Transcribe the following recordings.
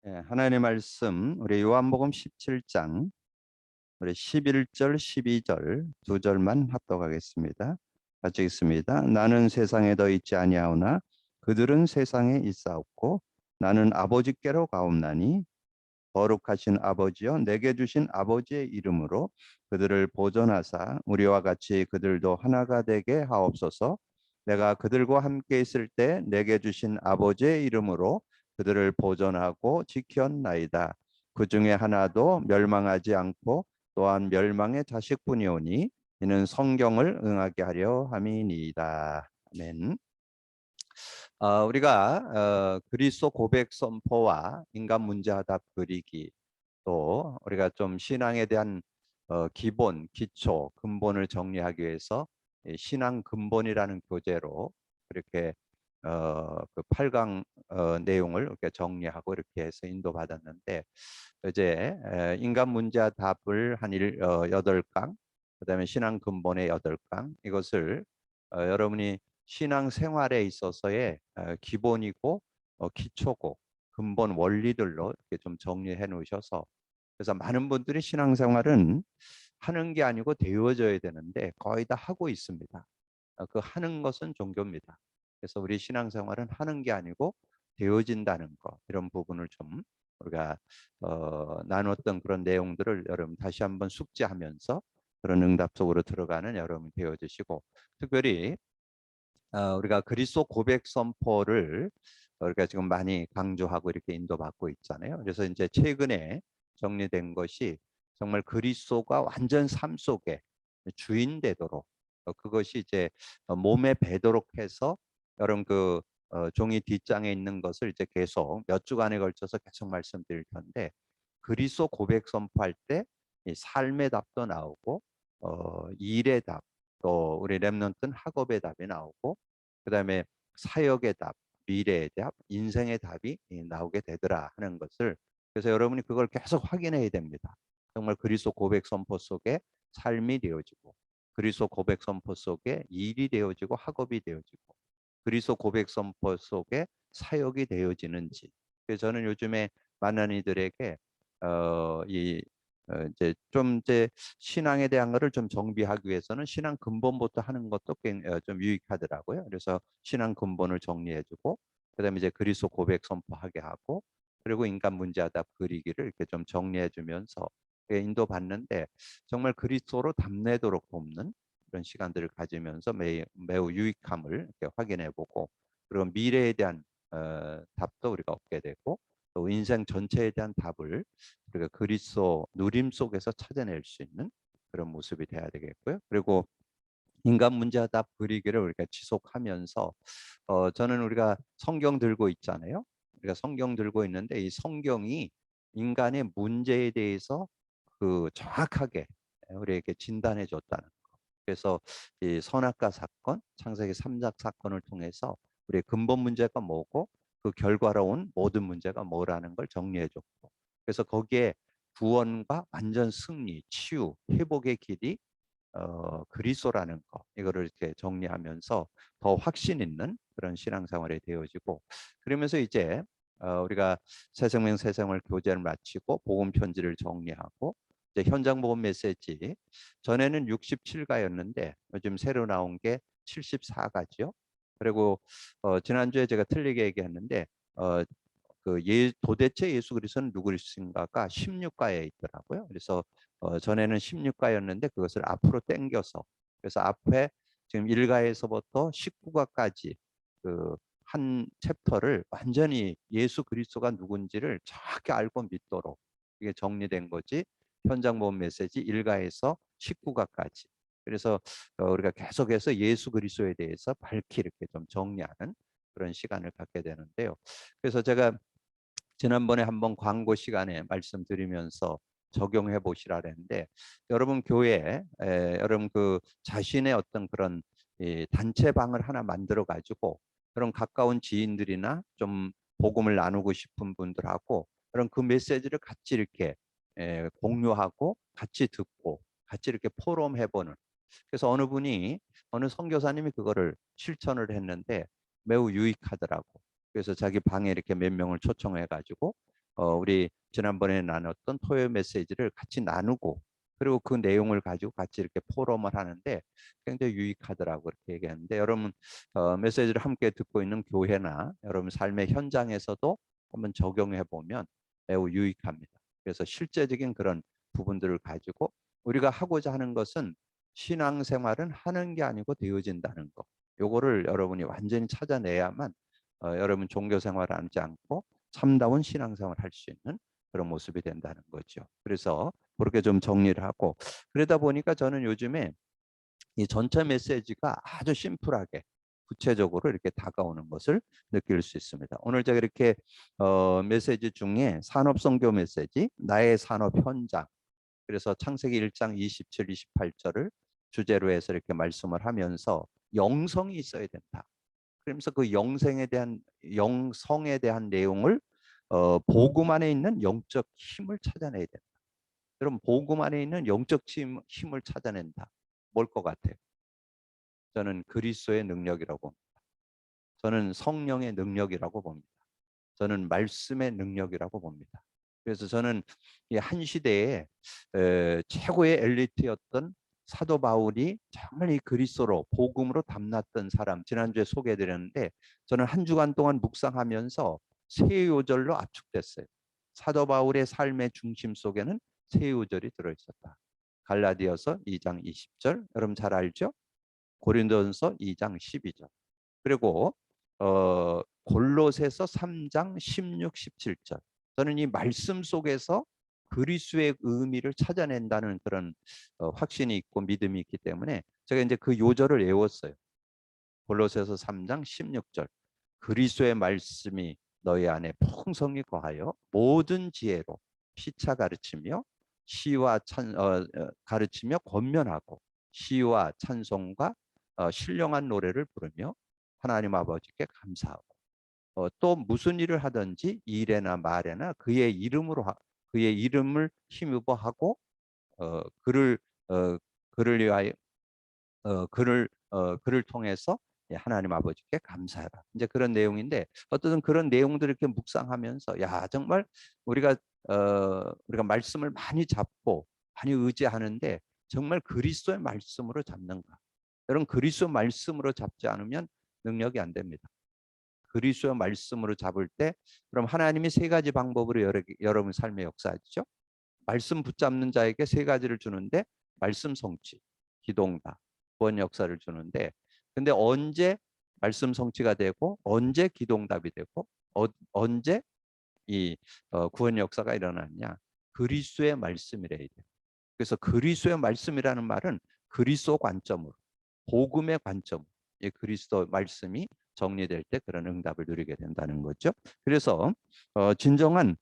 하나님의 말씀 우리 요한복음 17장 우리 11절 12절 두 절만 합독하겠습니다. 같이 읽습니다. 나는 세상에 더 있지 아니하오나 그들은 세상에 있사옵고 나는 아버지께로 가옵나니 거룩하신 아버지여 내게 주신 아버지의 이름으로 그들을 보존하사 우리와 같이 그들도 하나가 되게 하옵소서. 내가 그들과 함께 있을 때 내게 주신 아버지의 이름으로 그들을 보존하고 지켰나이다. 그 중에 하나도 멸망하지 않고 또한 멸망의 자식뿐이오니 이는 성경을 응하게 하려 함이니이다. 아멘. 우리가 그리스도 고백 선포와 인간 문제하답 그리기, 또 우리가 좀 신앙에 대한 기본, 기초, 근본을 정리하기 위해서 신앙 근본이라는 교재로 그렇게 그 8강 내용을 이렇게 정리하고 이렇게 해서 인도받았는데, 이제 인간 문제와 답을 한 8강, 그다음에 신앙 근본의 8강, 이것을 여러분이 신앙 생활에 있어서의 기본이고 기초고 근본 원리들로 이렇게 좀 정리해 놓으셔서, 그래서 많은 분들이 신앙생활은 하는 게 아니고 되어져야 되는데 거의 다 하고 있습니다. 그 하는 것은 종교입니다. 그래서 우리 신앙생활은 하는 게 아니고 되어진다는 거, 이런 부분을 좀 우리가 나눴던 그런 내용들을 여러분 다시 한번 숙지하면서 그런 응답 속으로 들어가는 여러분이 되어주시고, 특별히 우리가 그리스도 고백 선포를 우리가 지금 많이 강조하고 이렇게 인도받고 있잖아요. 그래서 이제 최근에 정리된 것이 정말 그리스도가 완전 삶 속에 주인 되도록, 그것이 이제 몸에 배도록 해서, 여러분 그 종이 뒷장에 있는 것을 이제 계속 몇 주간에 걸쳐서 계속 말씀드릴 텐데, 그리스도 고백 선포할 때 이 삶의 답도 나오고 일의 답, 또 우리 렘넌트는 학업의 답이 나오고, 그다음에 사역의 답, 미래의 답, 인생의 답이 나오게 되더라 하는 것을, 그래서 여러분이 그걸 계속 확인해야 됩니다. 정말 그리스도 고백 선포 속에 삶이 되어지고, 그리스도 고백 선포 속에 일이 되어지고 학업이 되어지고, 그리스도 고백 선포 속에 사역이 되어지는지. 그래서 저는 요즘에 만난 이들에게 이 이제 신앙에 대한 거를 좀 정비하기 위해서는 신앙 근본부터 하는 것도 좀 유익하더라고요. 그래서 신앙 근본을 정리해주고, 그다음에 이제 그리스도 고백 선포하게 하고, 그리고 인간 문제하답 그리기를 이렇게 좀 정리해주면서 인도받는데, 정말 그리스도로 답내도록 돕는 그런 시간들을 가지면서 매우 유익함을 이렇게 확인해보고, 그리고 미래에 대한 답도 우리가 얻게 되고, 또 인생 전체에 대한 답을 우리가 그리스도 누림 속에서 찾아낼 수 있는 그런 모습이 돼야 되겠고요. 그리고 인간 문제하답 그리기를 우리가 지속하면서, 저는 우리가 성경 들고 있잖아요. 우리가 성경 들고 있는데 이 성경이 인간의 문제에 대해서 그 정확하게 우리에게 진단해 줬다는 거. 그래서 이 선악과 사건, 창세기 3작 사건을 통해서 우리의 근본 문제가 뭐고 그 결과로 온 모든 문제가 뭐라는 걸 정리해 줬고, 그래서 거기에 구원과 완전 승리, 치유, 회복의 길이 그리스도라는 거, 이거를 이렇게 정리하면서 더 확신 있는 그런 신앙생활이 되어지고, 그러면서 이제 우리가 새생명 새생활 교제를 마치고 복음 편지를 정리하고, 이제 현장 복음 메시지, 전에는 67가였는데 요즘 새로 나온 게 74가죠. 그리고 지난주에 제가 틀리게 얘기했는데 도대체 예수 그리스도는 누구신가가 16가에 있더라고요. 그래서 전에는 16가였는데 그것을 앞으로 당겨서, 그래서 앞에 지금 1가에서부터 19가까지 그 한 챕터를 완전히 예수 그리스도가 누군지를 정확히 알고 믿도록 이게 정리된 거지, 현장 복음 메시지 1가에서 19가까지. 그래서 우리가 계속해서 예수 그리스도에 대해서 밝히 이렇게 좀 정리하는 그런 시간을 갖게 되는데요. 그래서 제가 지난번에 한번 광고 시간에 말씀드리면서 적용해 보시라 그랬는데, 여러분 교회에 여러분 그 자신의 어떤 그런 단체방을 하나 만들어 가지고 그런 가까운 지인들이나 좀 복음을 나누고 싶은 분들하고 그런 그 메시지를 같이 이렇게 공유하고 같이 듣고 같이 이렇게 포럼해 보는, 그래서 어느 선교사님이 그거를 실천을 했는데 매우 유익하더라고. 그래서 자기 방에 이렇게 몇 명을 초청해 가지고 우리 지난번에 나눴던 토요 메시지를 같이 나누고 그리고 그 내용을 가지고 같이 이렇게 포럼을 하는데 굉장히 유익하더라고 그렇게 얘기하는데 여러분 메시지를 함께 듣고 있는 교회나 여러분 삶의 현장에서도 한번 적용해 보면 매우 유익합니다. 그래서 실제적인 그런 부분들을 가지고 우리가 하고자 하는 것은 신앙생활은 하는 게 아니고 되어진다는 거. 요거를 여러분이 완전히 찾아내야만 여러분 종교 생활을 하지 않고 참다운 신앙생활을 할 수 있는 그런 모습이 된다는 거죠. 그래서 그렇게 좀 정리를 하고 그러다 보니까 저는 요즘에 이 전체 메시지가 아주 심플하게 구체적으로 이렇게 다가오는 것을 느낄 수 있습니다. 오늘 제가 이렇게 메시지 중에 산업선교 메시지, 나의 산업 현장, 그래서 창세기 1장 27, 28절을 주제로 해서 이렇게 말씀을 하면서 영성이 있어야 된다. 그러면서 그 영성에 대한 내용을 복음 안에 있는 영적 힘을 찾아내야 된다. 여러분 복음 안에 있는 영적 힘을 찾아낸다. 뭘 것 같아요? 저는 그리스도의 능력이라고 봅니다. 저는 성령의 능력이라고 봅니다. 저는 말씀의 능력이라고 봅니다. 그래서 저는 이 한 시대에 최고의 엘리트였던 사도 바울이 정말 이 그리스도로 복음으로 담났던 사람 지난주에 소개해드렸는데 저는 한 주간 동안 묵상하면서 세 요절로 압축됐어요. 사도 바울의 삶의 중심 속에는 세 요절이 들어있었다. 갈라디아서 2장 20절 여러분 잘 알죠? 고린도전서 2장 12절 그리고 골로새서 3장 16, 17절. 저는 이 말씀 속에서 그리스도의 의미를 찾아낸다는 그런 확신이 있고 믿음이 있기 때문에 제가 이제 그 요절을 외웠어요. 골로새서 3장 16절. 그리스도의 말씀이 너희 안에 풍성히 거하여 모든 지혜로 피차 가르치며 가르치며 권면하고 시와 찬송과 신령한 노래를 부르며 하나님 아버지께 감사하고 또 무슨 일을 하든지 일에나 말에나 그의 이름을 힘입어 하고 그를 그를 위하여 그를 통해서 하나님 아버지께 감사해라. 이제 그런 내용인데 어떤 그런 내용들을 이렇게 묵상하면서 야 정말 우리가 우리가 말씀을 많이 잡고 많이 의지하는데 정말 그리스도의 말씀으로 잡는가? 여러분 그리스도 말씀으로 잡지 않으면 능력이 안 됩니다. 그리스도의 말씀으로 잡을 때 그럼 하나님이 세 가지 방법으로 여러분 삶의 역사하죠. 말씀 붙잡는 자에게 세 가지를 주는데 말씀 성취, 기도응답, 구원 역사를 주는데 근데 언제 말씀 성취가 되고 언제 기도응답이 되고 언제 이 구원 역사가 일어났냐? 그리스도의 말씀이래야 돼요. 그래서 그리스도의 말씀이라는 말은 그리스도 관점으로 복음의 관점, 이 그리스도 말씀이 정리될 때 그런 응답을 누리게 된다는 거죠. 그래서 진정한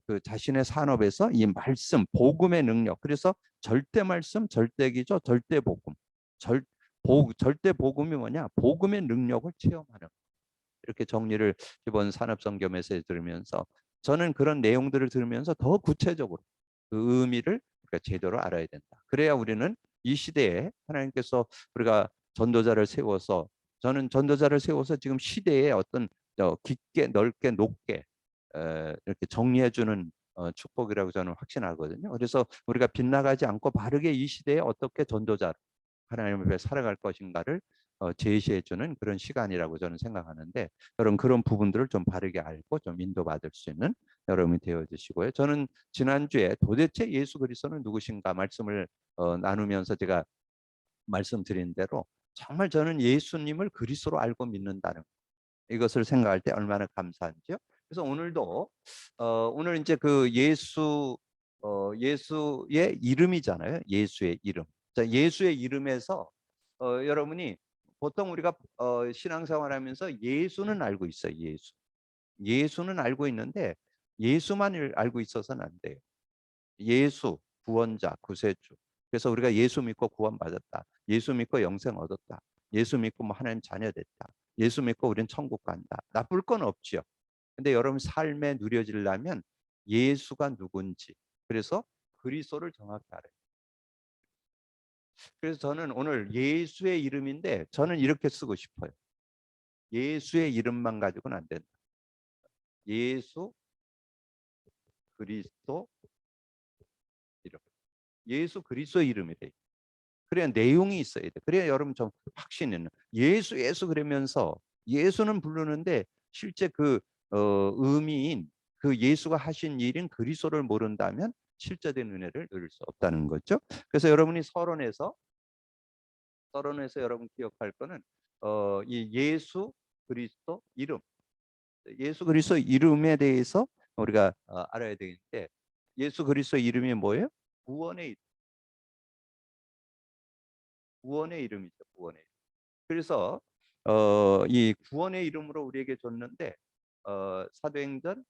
그 자신의 산업에서 이 말씀, 복음의 능력, 그래서 절대 말씀, 절대 기조, 절대 복음, 절대 복음이 뭐냐? 복음의 능력을 체험하는. 이렇게 정리를 이번 산업선교에서 들으면서 저는 그런 내용들을 들으면서 더 구체적으로 그 의미를 우리가 제대로 알아야 된다. 그래야 우리는 이 시대에 하나님께서 우리가 전도자를 세워서 저는 전도자를 세워서 지금 시대에 어떤 깊게 넓게 높게 이렇게 정리해주는 축복이라고 저는 확신하거든요. 그래서 우리가 빗나가지 않고 바르게 이 시대에 어떻게 전도자로 하나님 앞에 살아갈 것인가를 제시해주는 그런 시간이라고 저는 생각하는데 여러분 그런 부분들을 좀 바르게 알고 좀 인도받을 수 있는 여러분이 되어주시고요. 저는 지난주에 도대체 예수 그리스도는 누구신가 말씀을 나누면서 제가 말씀드린 대로 정말 저는 예수님을 그리스도로 알고 믿는다는 이것을 생각할 때 얼마나 감사한지요. 그래서 오늘도 오늘 이제 그 예수의 이름이잖아요. 예수의 이름. 자, 예수의 이름에서 여러분이 보통 우리가 신앙생활하면서 예수는 알고 있어요. 예수는 알고 있는데 예수만 알고 있어서는 안 돼요. 예수, 구원자, 구세주. 그래서 우리가 예수 믿고 구원받았다. 예수 믿고 영생 얻었다. 예수 믿고 뭐 하나님 자녀 됐다. 예수 믿고 우리는 천국 간다. 나쁠 건 없죠. 근데 여러분 삶에 누려지려면 예수가 누군지 그래서 그리스도를 정확히 알아요. 그래서 저는 오늘 예수의 이름인데 저는 이렇게 쓰고 싶어요. 예수의 이름만 가지고는 안 된다. 예수 그리스도 이름. 예수 그리스도 이름이 돼. 그래야 내용이 있어야 돼. 그래야 여러분 좀 확신이 있는. 예수 예수 그러면서 예수는 부르는데 실제 그 의미인 그 예수가 하신 일인 그리스도를 모른다면 실제된 은혜를 누릴 수 없다는 거죠. 그래서 여러분이 서론에서 여러분 기억할 거는 이 예수 그리스도 이름, 예수 그리스도 이름에 대해서 우리가 알아야 되는데 예수 그리스도 이름이 뭐예요? 구원의 이름. 구원의 이름이죠. 구원의 이름. 그래서 이 구원의 이름으로 우리에게 줬는데 사도행전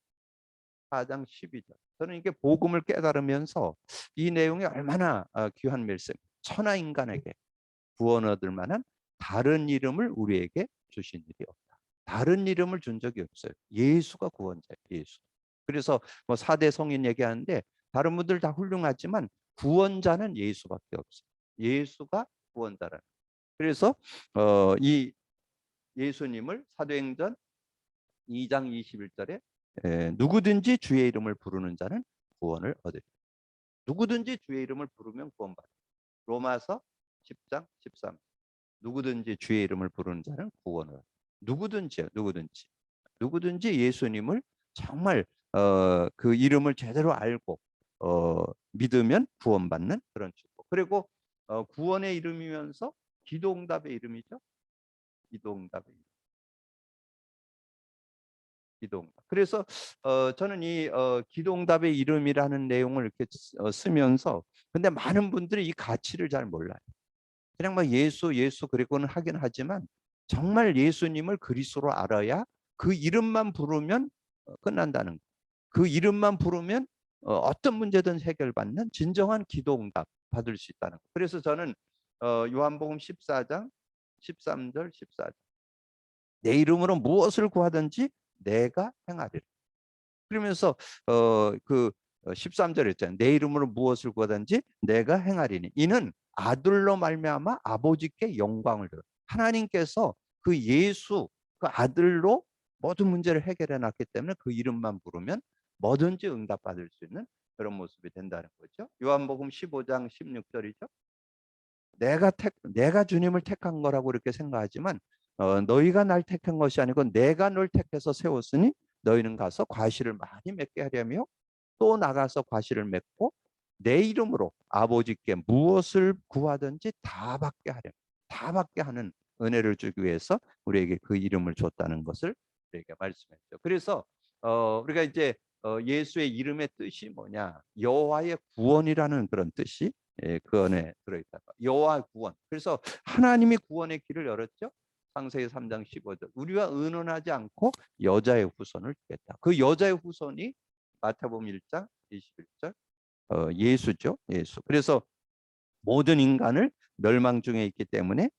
4장 12절. 저는 이게 복음을 깨달으면서 이 내용이 얼마나 귀한 말씀. 천하 인간에게 구원 얻을 만한 다른 이름을 우리에게 주신 일이 없다. 다른 이름을 준 적이 없어요. 예수가 구원자예요. 예수. 그래서 뭐 4대 성인 얘기하는데 다른 분들 다 훌륭하지만 구원자는 예수밖에 없어요. 예수가 구원자라는. 그래서 이 예수님을 사도행전 2장 21절에 누구든지 주의 이름을 부르는 자는 구원을 얻으리라. 누구든지 주의 이름을 부르면 구원받아. 로마서 10장 13. 누구든지 주의 이름을 부르는 자는 구원을 얻으리라. 누구든지요. 누구든지 예수님을 정말 그 이름을 제대로 알고 믿으면 구원받는 그런 축복. 그리고 구원의 이름이면서 기도응답의 이름이죠. 기도응답의 이름. 기도응답. 그래서 저는 이 기도응답의 이름이라는 내용을 이렇게 쓰면서 근데 많은 분들이 이 가치를 잘 몰라요. 그냥 막 예수 예수 그리고는 하긴 하지만 정말 예수님을 그리스도로 알아야 그 이름만 부르면 끝난다는 거. 그 이름만 부르면 어떤 문제든 해결받는 진정한 기도응답 받을 수 있다는 거. 그래서 저는 요한복음 14장 13절 14절 내 이름으로 무엇을 구하든지 내가 행하리라. 그러면서 그 13절에 있잖아요. 내 이름으로 무엇을 구하든지 내가 행하리니 이는 아들로 말미암아 아버지께 영광을 들어. 하나님께서 그 예수 그 아들로 모든 문제를 해결해 놨기 때문에 그 이름만 부르면 뭐든지 응답받을 수 있는 그런 모습이 된다는 거죠. 요한복음 15장 16절이죠. 내가 주님을 택한 거라고 이렇게 생각하지만 너희가 날 택한 것이 아니고 내가 널 택해서 세웠으니 너희는 가서 과실을 많이 맺게 하려며 또 나가서 과실을 맺고 내 이름으로 아버지께 무엇을 구하든지 다 받게 하려. 다 받게 하는 은혜를 주기 위해서 우리에게 그 이름을 줬다는 것을 우리에게 말씀했죠. 그래서 우리가 이제 예수의 이름의 뜻이 뭐냐? 여호와의 구원이라는 그런 뜻이 그 안에 들어있다. 여호와 구원. 그래서 하나님이 구원의 길을 열었죠. 창세기 3장 15절. 우리와 의논하지 않고 여자의 후손을 주겠다. 그 여자의 후손이 마태복음 1장 21절 예수죠. 예수. 그래서 모든 인간을 멸망 중에 있기 때문에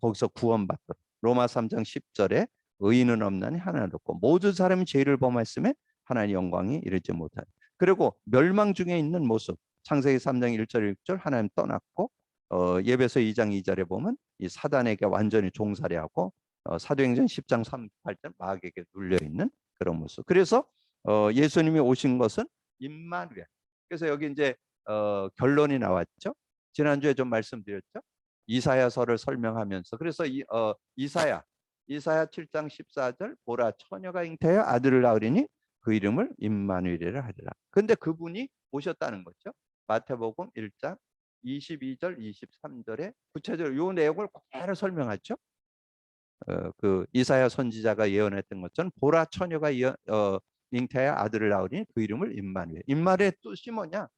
거기서 구원받고 로마 3장 10절에 의인은 없나니 하나도 없고 모든 사람이 죄를 범하였음에 하나님의 영광이 이르지 못하니. 그리고 멸망 중에 있는 모습 창세기 3장 1절 6절 하나님 떠났고 예배서 2장 2절에 보면 이 사단에게 완전히 종살이하고 사도행전 10장 38절 마귀에게 눌려 있는 그런 모습. 그래서 예수님이 오신 것은 임마누엘. 그래서 여기 이제 결론이 나왔죠. 지난주에 좀 말씀드렸죠. 이사야서를 설명하면서 그래서 이사야 7장 14절 보라 처녀가 잉태하여 아들을 낳으리니 그 이름을 임마누엘이라 하리라. 근데 그분이 오셨다는 거죠. 마태복음 1장 22절 23절에 구체적으로 이 내용을 그대로 설명하죠. 그 이사야 선지자가 예언했던 것처럼 보라 처녀가 잉태하여 아들을 낳으니 그 이름을 임마누엘. 임마누엘의 뜻이 뭐냐?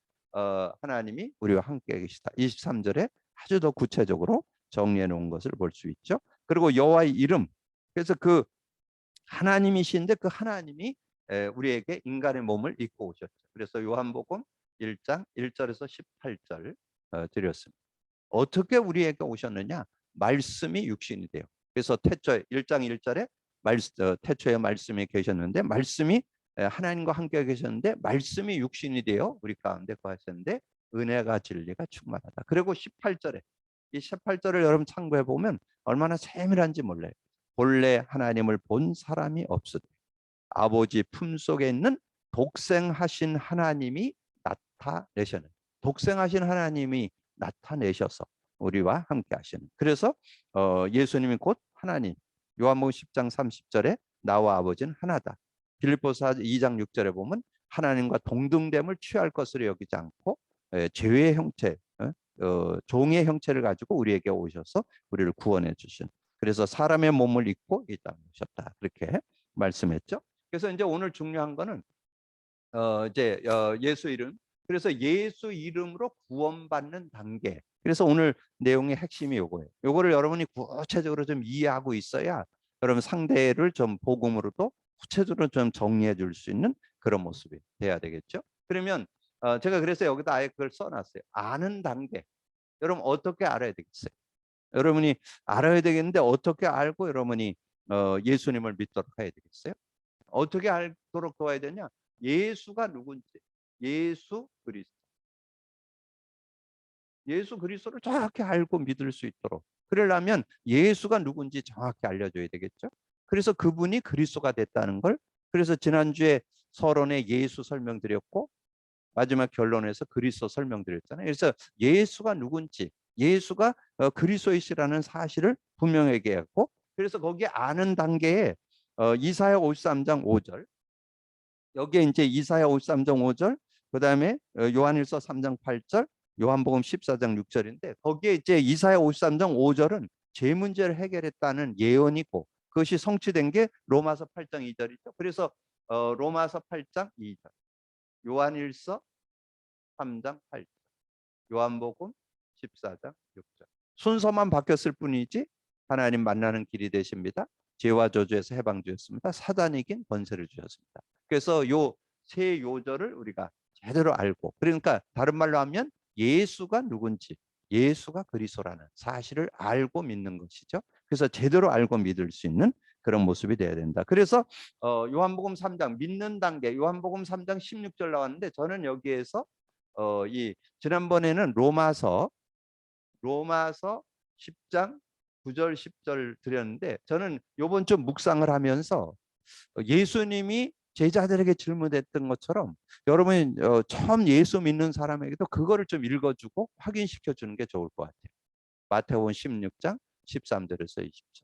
하나님이 우리와 함께 계시다. 23절에 아주 더 구체적으로 정리해 놓은 것을 볼 수 있죠. 그리고 여호와의 이름. 그래서 그 하나님이신데 그 하나님이 우리에게 인간의 몸을 입고 오셨죠. 그래서 요한복음 1장 1절에서 18절 드렸습니다. 어떻게 우리에게 오셨느냐? 말씀이 육신이 돼요. 그래서 태초에 1장 1절에 태초에 말씀이 계셨는데 말씀이 하나님과 함께 계셨는데 말씀이 육신이 되어 우리 가운데 거하셨는데 은혜가 진리가 충만하다. 그리고 18절에 이 18절을 여러분 참고해 보면 얼마나 세밀한지 몰라요. 본래 하나님을 본 사람이 없으되 아버지 품속에 있는 독생하신 하나님이 나타내셨는, 독생하신 하나님이 나타내셔서 우리와 함께 하시는. 그래서 예수님이 곧 하나님. 요한복음 10장 30절에 나와 아버지는 하나다. 빌립보서 2장 6절에 보면 하나님과 동등됨을 취할 것으로 여기지 않고 죄의 형체, 종의 형체를 가지고 우리에게 오셔서 우리를 구원해 주신. 그래서 사람의 몸을 입고 이 땅에 오셨다. 그렇게 말씀했죠. 그래서 이제 오늘 중요한 거는 이제 예수 이름. 그래서 예수 이름으로 구원받는 단계. 그래서 오늘 내용의 핵심이 요거예요. 요거를 여러분이 구체적으로 좀 이해하고 있어야 여러분 상대를 좀 복음으로도 구체적으로 좀 정리해 줄 수 있는 그런 모습이 돼야 되겠죠. 그러면 제가 그래서 여기다 아예 그걸 써놨어요. 아는 단계. 여러분 어떻게 알아야 되겠어요? 여러분이 알아야 되겠는데 어떻게 알고 여러분이 예수님을 믿도록 해야 되겠어요? 어떻게 알도록 도와야 되냐? 예수가 누군지, 예수 그리스도, 예수 그리스도를 정확히 알고 믿을 수 있도록. 그러려면 예수가 누군지 정확히 알려줘야 되겠죠. 그래서 그분이 그리스도가 됐다는 걸, 그래서 지난주에 서론에 예수 설명드렸고 마지막 결론에서 그리스도 설명드렸잖아요. 그래서 예수가 누군지, 예수가 그리스도이시라는 사실을 분명하게 했고, 그래서 거기에 아는 단계에 이사야 53장 5절, 여기에 이제 이사야 53장 5절, 그다음에 요한일서 3장 8절, 요한복음 14장 6절인데 거기에 이제 이사야 53장 5절은 죄 문제를 해결했다는 예언이고 그것이 성취된 게 로마서 8장 2절이죠. 그래서 로마서 8장 2절, 요한일서 3장 8절, 요한복음 14장 6절. 순서만 바뀌었을 뿐이지 하나님 만나는 길이 되십니다. 죄와 저주에서 해방주셨습니다. 사단이 이긴 권세를 주셨습니다. 그래서 요 세 요절을 우리가 제대로 알고, 그러니까 다른 말로 하면 예수가 누군지, 예수가 그리스도라는 사실을 알고 믿는 것이죠. 그래서 제대로 알고 믿을 수 있는 그런 모습이 돼야 된다. 그래서 요한복음 3장 믿는 단계, 요한복음 3장 16절 나왔는데 저는 여기에서 이 지난번에는 로마서 10장 9절 10절 드렸는데 저는 요번 주 묵상을 하면서 예수님이 제자들에게 질문했던 것처럼 여러분이 처음 예수 믿는 사람에게도 그거를 좀 읽어주고 확인시켜 주는 게 좋을 것 같아요. 마태복음 16장 13절에서 20절.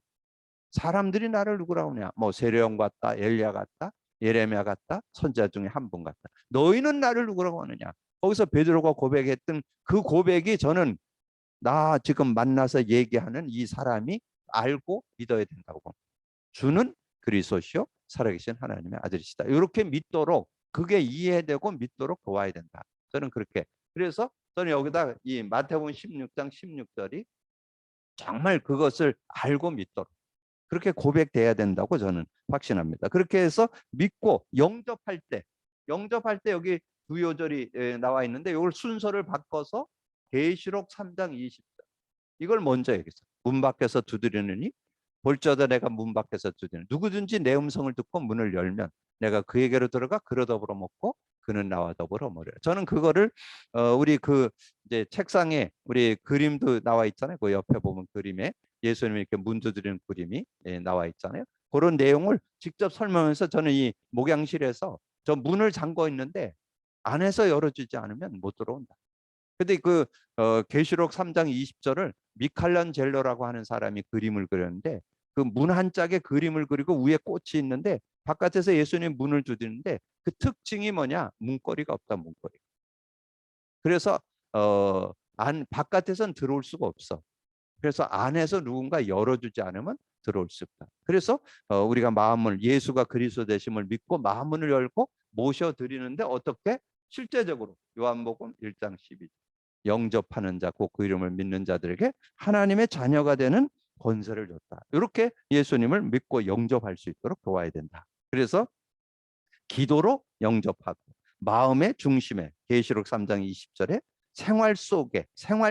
사람들이 나를 누구라고 하냐? 뭐 세례요한 같다, 엘리야 같다, 예레미야 같다, 선지자 중에 한 분 같다. 너희는 나를 누구라고 하느냐? 거기서 베드로가 고백했던 그 고백이 저는 나 지금 만나서 얘기하는 이 사람이 알고 믿어야 된다고 봅니다. 주는 그리스도시요 살아계신 하나님의 아들이시다. 이렇게 믿도록, 그게 이해되고 믿도록 도와야 된다. 저는 그렇게. 그래서 저는 여기다 이 마태복음 16장 16절이 정말 그것을 알고 믿도록 그렇게 고백돼야 된다고 저는 확신합니다. 그렇게 해서 믿고 영접할 때 여기 두 요절이 나와 있는데 이걸 순서를 바꿔서 계시록 3장 20절, 이걸 먼저 얘기했어요. 문 밖에서 두드리느니 볼지어다 내가 문 밖에서 두드리는, 누구든지 내 음성을 듣고 문을 열면 내가 그에게로 들어가 그로 더불어 먹고 그는 나와 더불어 먹으리라. 저는 그거를 우리 그 이제 책상에 우리 그림도 나와 있잖아요. 그 옆에 보면 그림에 예수님이 이렇게 문 두드리는 그림이 나와 있잖아요. 그런 내용을 직접 설명해서 저는 이 목양실에서 저 문을 잠궈 있는데 안에서 열어주지 않으면 못 들어온다. 근데 그 계시록 3장 20절을 미칼란젤로라고 하는 사람이 그림을 그렸는데 그 문 한 짝에 그림을 그리고 위에 꽃이 있는데 바깥에서 예수님 문을 두드리는데 그 특징이 뭐냐? 문고리가 없다, 문고리. 그래서 바깥에서는 들어올 수가 없어. 그래서 안에서 누군가 열어주지 않으면 들어올 수 없다. 그래서 우리가 마음을, 예수가 그리스도 되심을 믿고 마음문을 열고 모셔드리는데 어떻게? 실제적으로 요한복음 1장 12절. 영접하는 자, 곧 그 이름을 믿는 자들에게 하나님의 자녀가 되는 권세를 줬다. 이렇게 예수님을 믿고 영접할 수 있도록 도와야 된다. 그래서 기도로 영접하고 마음의 중심에 계시록 3장 20절에 생활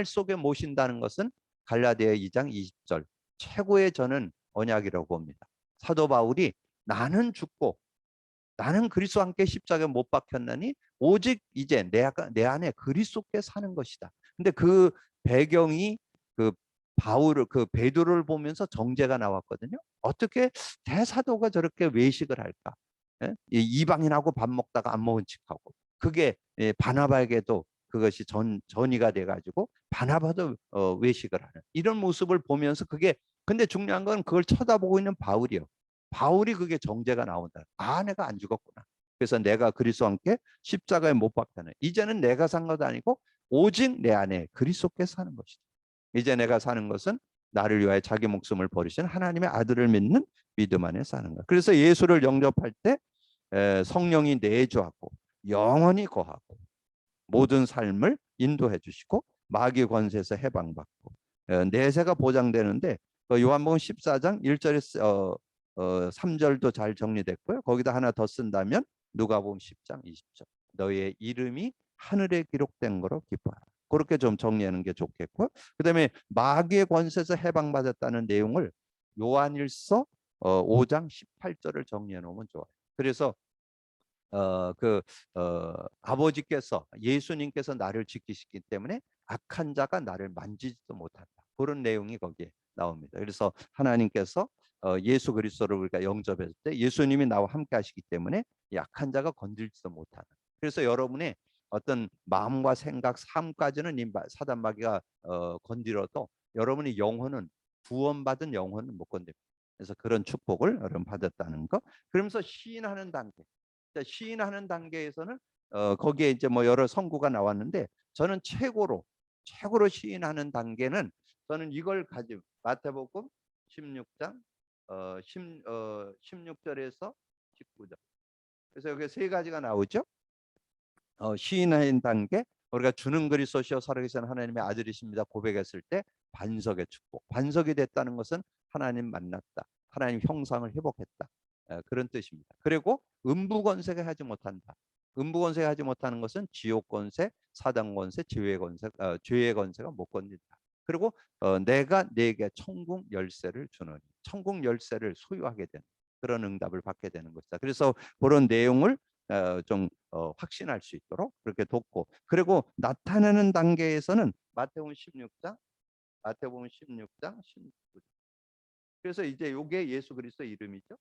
속에 모신다는 것은 갈라디아 2장 20절 최고의 저는 언약이라고 봅니다. 사도 바울이 나는 죽고 나는 그리스도와 함께 십자가에 못 박혔나니 오직 이제 내 안에 그리스도께 사는 것이다. 근데 그 배경이 그 바울을, 그 베드로를 보면서 정죄가 나왔거든요. 어떻게 대사도가 저렇게 외식을 할까? 예? 이 이방인하고 밥 먹다가 안 먹은 척하고 그게 바나바에게도 그것이 전이가 돼가지고 바나바도 외식을 하는 이런 모습을 보면서 그게 근데 중요한 건 그걸 쳐다보고 있는 바울이요. 바울이 그게 정죄가 나온다. 아, 내가 안 죽었구나. 그래서 내가 그리스도와 함께 십자가에 못 박혀는 이제는 내가 산 것도 아니고 오직 내 안에 그리스도께서 사는 것이다. 이제 내가 사는 것은 나를 위하여 자기 목숨을 버리신 하나님의 아들을 믿는 믿음 안에 사는 거야. 그래서 예수를 영접할 때 성령이 내주하고 영원히 거하고 모든 삶을 인도해 주시고 마귀 권세에서 해방받고 내세가 보장되는데 요한복음 14장 1절에 3절도 잘 정리됐고요. 거기다 하나 더 쓴다면 누가복음 10장 20절 너의 이름이 하늘에 기록된 거로 기뻐하라. 그렇게 좀 정리하는 게 좋겠고 그다음에 마귀의 권세에서 해방받았다는 내용을 요한일서 5장 18절을 정리해 놓으면 좋아요. 그래서 아버지께서 예수님께서 나를 지키시기 때문에 악한 자가 나를 만지지도 못한다. 그런 내용이 거기에 나옵니다. 그래서 하나님께서 예수 그리스도를 우리가 영접했을 때 예수님이 나와 함께 하시기 때문에 약한 자가 건들지도 못하는. 그래서 여러분의 어떤 마음과 생각, 삶까지는 사단 마귀가 건드려도 여러분의 영혼은 구원받은 영혼은 못 건드립니다. 그래서 그런 축복을 여러분 받았다는 거. 그러면서 시인하는 단계. 시인하는 단계에서는 거기에 이제 뭐 여러 성구가 나왔는데 저는 최고로 시인하는 단계는 저는 이걸 가지고 마태복음 16장 16절에서 19절. 그래서 여기 세 가지가 나오죠. 시인하는 단계 우리가 주는 그리스도시요 살아계신 하나님의 아들이십니다 고백했을 때 반석의 축복. 반석이 됐다는 것은 하나님 만났다. 하나님 형상을 회복했다. 그런 뜻입니다. 그리고 음부 권세가 하지 못한다. 음부 권세가 하지 못하는 것은 지옥 권세, 사단 권세, 죄의 권세가 못 건든다. 그리고 내가 네게 천국 열쇠를 주노니 천국 열쇠를 소유하게 되는 그런 응답을 받게 되는 것이다. 그래서 그런 내용을 좀 확신할 수 있도록 그렇게 돕고 그리고 나타내는 단계에서는 마태복음 16장 19절. 그래서 이제 요게 예수 그리스도 이름이죠.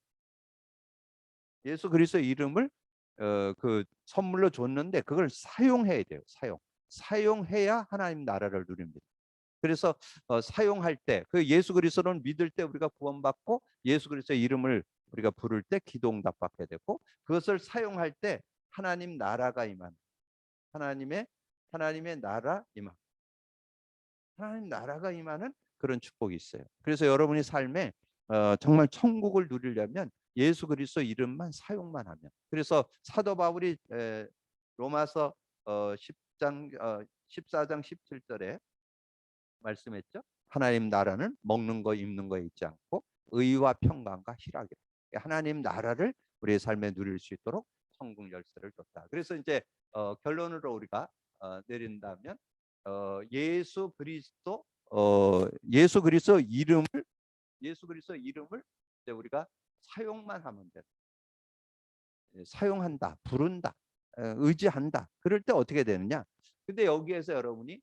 예수 그리스도 이름을 그 선물로 줬는데 그걸 사용해야 돼요. 사용해야 하나님 나라를 누립니다. 그래서 사용할 때 그 예수 그리스도를 믿을 때 우리가 구원받고 예수 그리스도의 이름을 우리가 부를 때 기도응답 받게 되고 그것을 사용할 때 하나님 나라가 임한 하나님의 나라 임한 하나님 나라가 임하는 그런 축복이 있어요. 그래서 여러분이 삶에 정말 천국을 누리려면 예수 그리스도 이름만 사용만 하면 그래서 사도 바울이 로마서 10장 14장 17절에 말씀했죠. 하나님 나라는 먹는 거 입는 거에 있지 않고 의와 평강과 희락이라. 하나님 나라를 우리의 삶에 누릴 수 있도록 천국 열쇠를 줬다. 그래서 이제 결론으로 우리가 내린다면 예수 그리스도 이름을 이제 우리가 사용만 하면 돼. 사용한다, 부른다, 의지한다. 그럴 때 어떻게 되느냐? 근데 여기에서 여러분이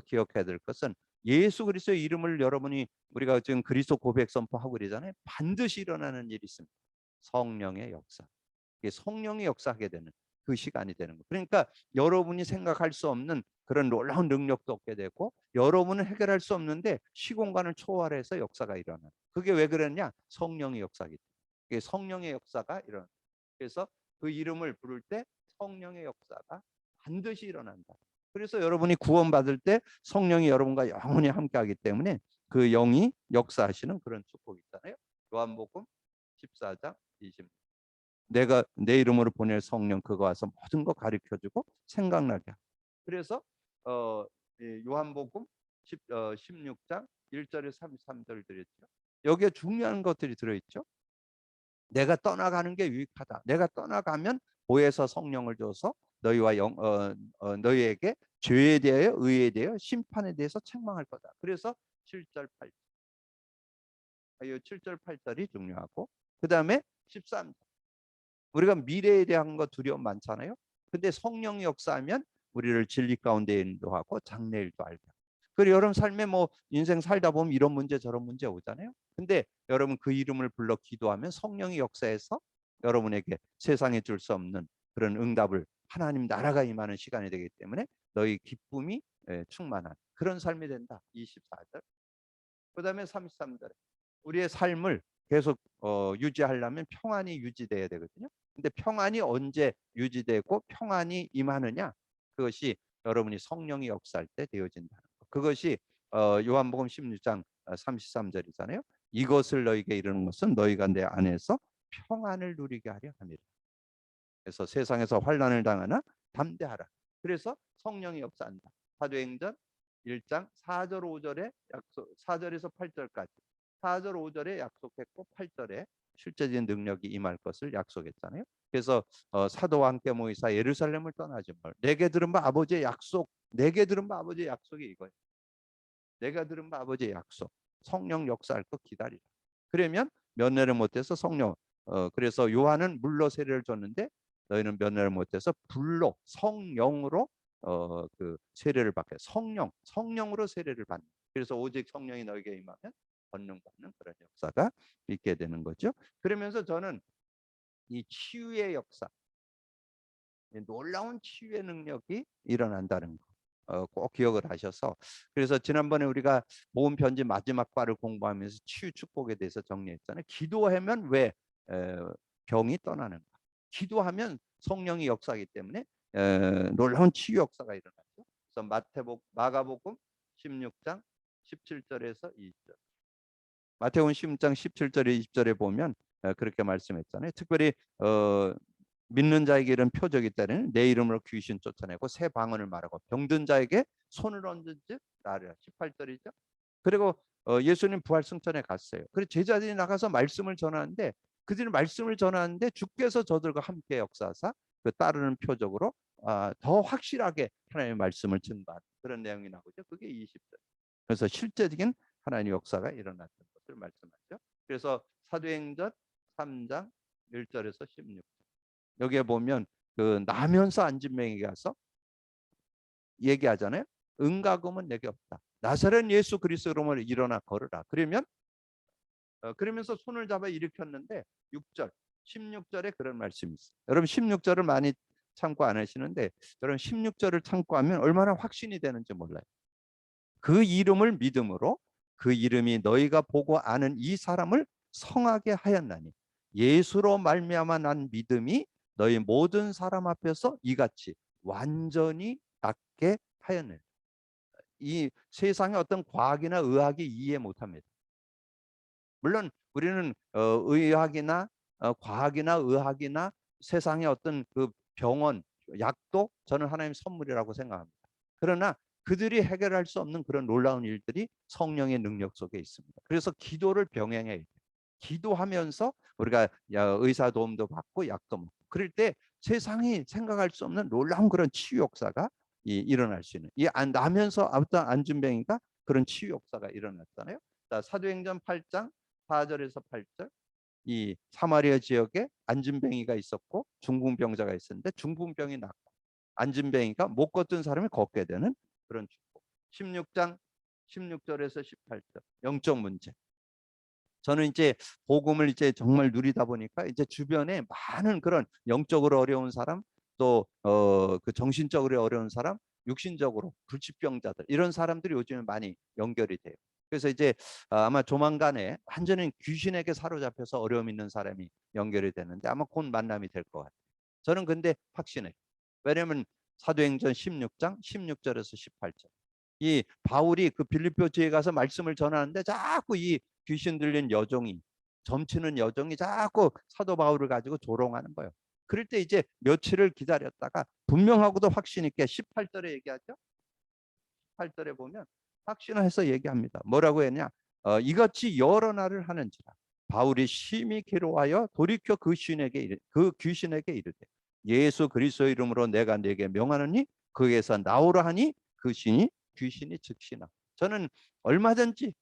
기억해야 될 것은 예수 그리스도의 이름을 여러분이 우리가 지금 그리스도 고백 선포하고 그러잖아요. 반드시 일어나는 일이 있습니다. 성령의 역사. 이게 성령이 역사하게 되는 그 시간이 되는 거. 그러니까 여러분이 생각할 수 없는 그런 놀라운 능력도 얻게 되고 여러분은 해결할 수 없는데 시공간을 초월해서 역사가 일어나. 그게 왜 그랬냐? 성령의 역사기 때문에. 성령의 역사가 일어나. 그래서 그 이름을 부를 때 성령의 역사가 반드시 일어난다. 그래서 여러분이 구원받을 때 성령이 여러분과 영원히 함께하기 때문에 그 영이 역사하시는 그런 축복이 있잖아요. 요한복음 14장 20. 내가 내 이름으로 보낼 성령 그거 와서 모든 거 가르쳐주고 생각나게 하고. 그래서 요한복음 16장 1절에 33절 드렸죠. 여기에 중요한 것들이 들어있죠. 내가 떠나가는 게 유익하다. 내가 떠나가면 보혜사 성령을 줘서 너희와 너희에게 죄에 대하여 의에 대하여 심판에 대해서 책망할 거다. 그래서 7절 8절. 이 7절 8절이 중요하고 그다음에 13절. 우리가 미래에 대한 거 두려움 많잖아요. 근데 성령이 역사하면 우리를 진리 가운데 인도하고 장래일도 알게. 그리고 여러분 삶에 뭐 인생 살다 보면 이런 문제 저런 문제 오잖아요. 근데 여러분 그 이름을 불러 기도하면 성령이 역사해서 여러분에게 세상에 줄 수 없는 그런 응답을 하나님 나라가 임하는 시간이 되기 때문에 너희 기쁨이 충만한 그런 삶이 된다. 24절. 그다음에 33절에 우리의 삶을 계속 유지하려면 평안이 유지돼야 되거든요. 근데 평안이 언제 유지되고 평안이 임하느냐? 그것이 여러분이 성령이 역사할 때 되어진다는 것. 그것이 요한복음 16장 33절이잖아요. 이것을 너희에게 이르는 것은 너희가 내 안에서 평안을 누리게 하려 함이라. 그래서 세상에서 환난을 당하나 담대하라. 그래서 성령이 역사한다. 사도행전 1장 4절 5절에 약속, 4절에서 8절까지 4절 5절에 약속했고 8절에 실제적인 능력이 임할 것을 약속했잖아요. 그래서 사도와 함께 모이사 예루살렘을 떠나지 말. 내게 들은 바 아버지의 약속, 내게 들은 바 아버지의 약속이 이거예요. 내가 들은 바 아버지의 약속, 성령 역사할 것 기다리라. 그러면 면회를 못해서 성령, 그래서 요한은 물로 세례를 줬는데 너희는 면회를 못해서 불로 성령으로 그 세례를 받게. 성령으로 세례를 받는. 그래서 오직 성령이 너에게 임하면 권능 받는 그런 역사가 있게 되는 거죠. 그러면서 저는 이 치유의 역사, 놀라운 치유의 능력이 일어난다는 거. 꼭 기억을 하셔서 그래서 지난번에 우리가 모음 편지 마지막 과를 공부하면서 치유 축복에 대해서 정리했잖아요. 기도하면 왜 병이 떠나는가? 기도하면 성령이 역사하기 때문에 놀라운 치유 역사가 일어나죠. 그래서 마가복음 16장 17절에서 20절. 마태복음 16장 17절에 20절에 보면 그렇게 말씀했잖아요. 특별히 믿는 자에게 이런 표적이 있다는 내 이름으로 귀신 쫓아내고 새 방언을 말하고 병든 자에게 손을 얹은 즉 나으리라. 18절이죠. 그리고 예수님 부활 승천에 갔어요. 그리고 제자들이 나가서 말씀을 전하는데 그들이 말씀을 전하는데 주께서 저들과 함께 역사하사 그 따르는 표적으로 더 확실하게 하나님의 말씀을 증거하는 그런 내용이 나오죠. 그게 20절. 그래서 실제적인 하나님의 역사가 일어났던 것을 말씀하죠. 그래서 사도행전 3장 1절에서 16절. 여기에 보면 그 나면서 안진뱅이에 가서 얘기하잖아요. 은과금은 내게 없다. 나사렛 예수 그리스도 이름으로 일어나 걸으라. 그러면서 손을 잡아 일으켰는데 6절, 16절에 그런 말씀이 있어요. 여러분 16절을 많이 참고 안 하시는데 여러분 16절을 참고하면 얼마나 확신이 되는지 몰라요. 그 이름을 믿음으로 그 이름이 너희가 보고 아는 이 사람을 성하게 하였나니 예수로 말미암아 난 믿음이 너희 모든 사람 앞에서 이같이 완전히 낫게 하였네. 이 세상의 어떤 과학이나 의학이 이해 못합니다. 물론 우리는 의학이나 과학이나 의학이나 세상의 어떤 그 병원, 약도 저는 하나님의 선물이라고 생각합니다. 그러나 그들이 해결할 수 없는 그런 놀라운 일들이 성령의 능력 속에 있습니다. 그래서 기도를 병행해야 돼요. 기도하면서 우리가 의사 도움도 받고 약도 먹고 그럴 때 세상이 생각할 수 없는 놀라운 그런 치유 역사가 일어날 수 있는 나면서 어떤 안진뱅이가 그런 치유 역사가 일어났잖아요. 자, 사도행전 8장 4절에서 8절. 이 사마리아 지역에 안진뱅이가 있었고 중풍병자가 있었는데 중풍병이 낫고 안진뱅이가 못 걷던 사람이 걷게 되는 그런 축복. 16장 16절에서 18절. 영적 문제. 저는 이제 복음을 이제 정말 누리다 보니까 이제 주변에 많은 그런 영적으로 어려운 사람 또 그 정신적으로 어려운 사람, 육신적으로 불치병자들 이런 사람들이 요즘에 많이 연결이 돼요. 그래서 이제 아마 조만간에 완전히 귀신에게 사로잡혀서 어려움 있는 사람이 연결이 되는데 아마 곧 만남이 될 것 같아요. 저는 근데 확신해요. 왜냐하면 사도행전 16장 16절에서 18절. 이 바울이 그 빌립보 지에 가서 말씀을 전하는데 자꾸 이 귀신 들린 여종이 점치는 여종이 자꾸 사도 바울을 가지고 조롱하는 거예요. 그럴 때 이제 며칠을 기다렸다가 분명하고도 확신 있게 18절에 얘기하죠. 18절에 보면 확신해서 얘기합니다. 뭐라고 했냐? 이같이 여러 날을 하는지라 바울이 심히 괴로워하여 돌이켜 그 귀신에게 이르되 예수 그리스도 이름으로 내가 네게 명하노니 그에서 나오라 하니 그 귀신이 즉시나. 저는 얼마든지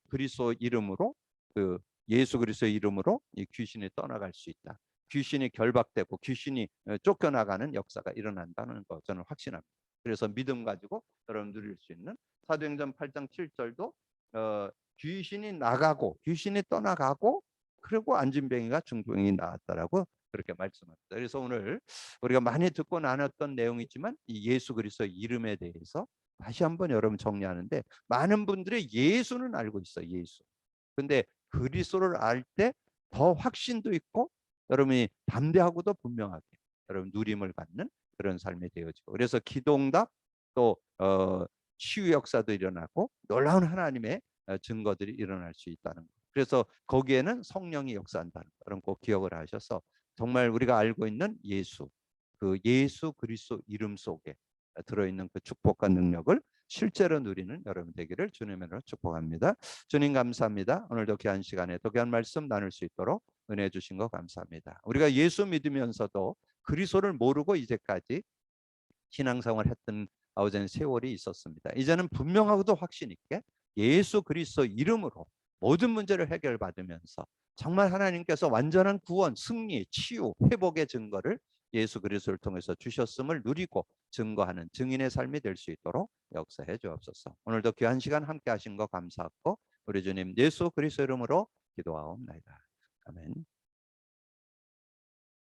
그리스도 이름으로 그 예수 그리스도 이름으로 이 귀신이 떠나갈 수 있다. 귀신이 결박되고 귀신이 쫓겨나가는 역사가 일어난다는 거 저는 확신합니다. 그래서 믿음 가지고 여러분 누릴 수 있는 사도행전 8장 7절도 귀신이 나가고 귀신이 떠나가고 그리고 안진뱅이가 중풍이 나았다라고 그렇게 말씀합니다. 그래서 오늘 우리가 많이 듣고 나눴던 내용이지만 이 예수 그리스도 이름에 대해서 다시 한번 여러분 정리하는데, 많은 분들이 예수는 알고 있어요. 예수. 근데 그리스도를 알 때 더 확신도 있고 여러분이 담대하고도 분명하게 여러분 누림을 받는 그런 삶이 되어지고, 그래서 기도응답 또 치유 역사도 일어나고 놀라운 하나님의 증거들이 일어날 수 있다는 것. 그래서 거기에는 성령이 역사한다는 것, 여러분 꼭 기억을 하셔서 정말 우리가 알고 있는 예수, 그 예수 그리스도 이름 속에 들어있는 그 축복과 능력을 실제로 누리는 여러분 되기를 주님으로 축복합니다. 주님 감사합니다. 오늘도 귀한 시간에 또 귀한 말씀 나눌 수 있도록 은혜 주신 거 감사합니다. 우리가 예수 믿으면서도 그리스도를 모르고 이제까지 신앙생활 했던 아우전 세월이 있었습니다. 이제는 분명하고도 확신 있게 예수 그리스도 이름으로 모든 문제를 해결받으면서 정말 하나님께서 완전한 구원, 승리, 치유, 회복의 증거를 예수 그리스도를 통해서 주셨음을 누리고 증거하는 증인의 삶이 될 수 있도록 역사해 주옵소서. 오늘도 귀한 시간 함께 하신 거 감사하고 우리 주님 예수 그리스도 이름으로 기도하옵나이다. 아멘.